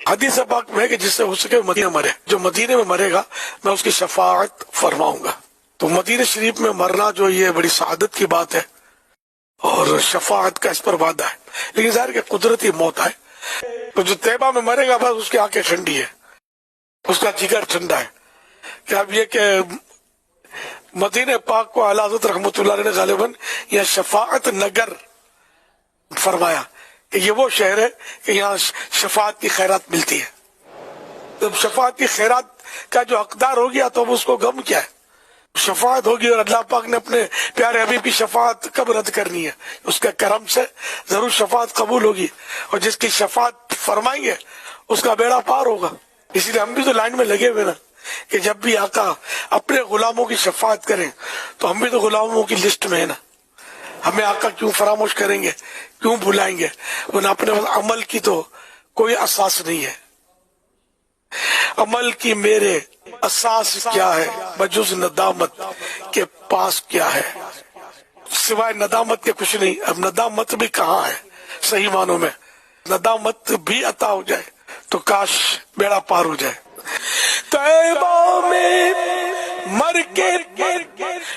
حدیث پاک میں ہے کہ جس سے ہو سکے مدینہ مرے، جو مدینے میں مرے گا میں اس کی شفاعت فرماؤں گا۔ تو مدینہ شریف میں مرنا جو یہ بڑی سعادت کی بات ہے اور شفاعت کا اس پر وعدہ ہے، لیکن ظاہر کہ قدرتی موت ہے۔ تو جو طیبہ میں مرے گا بس اس کی آنکھیں ٹھنڈی ہے، اس کا جگر ٹھنڈا ہے۔ کہ اب یہ کہ مدینہ پاک کو اعلیٰ حضرت رحمۃ اللہ علیہ نے غالباً یہ شفاعت نگر فرمایا کہ یہ وہ شہر ہے کہ یہاں شفاعت کی خیرات ملتی ہے۔ جب شفاعت کی خیرات کا جو حقدار ہو گیا تو اب اس کو غم کیا ہے؟ شفاعت ہوگی اور اللہ پاک نے اپنے پیارے حبیب کی شفاعت کب رد کرنی ہے؟ اس کے کرم سے ضرور شفاعت قبول ہوگی، اور جس کی شفاعت فرمائیں گے اس کا بیڑا پار ہوگا۔ اسی لیے ہم بھی تو لائن میں لگے ہوئے نا کہ جب بھی آقا اپنے غلاموں کی شفاعت کریں تو ہم بھی تو غلاموں کی لسٹ میں ہیں نا۔ ہمیں آقا کیوں فراموش کریں گے، کیوں بھلائیں گے؟ ورنہ اپنے عمل کی تو کوئی اساس نہیں ہے۔ عمل کی میرے اساس کیا ہے بجز ندامت کے پاس کیا ہے؟ سوائے ندامت کے کچھ نہیں۔ اب ندامت بھی کہاں ہے صحیح معنوں میں؟ ندامت بھی عطا ہو جائے تو کاش بیڑا پار ہو جائے۔ طیبہ میں مر کے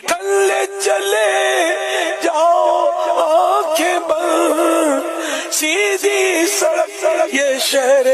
تھلے چلے جاؤ آنکھیں بند، سیدھی سڑک یہ شہر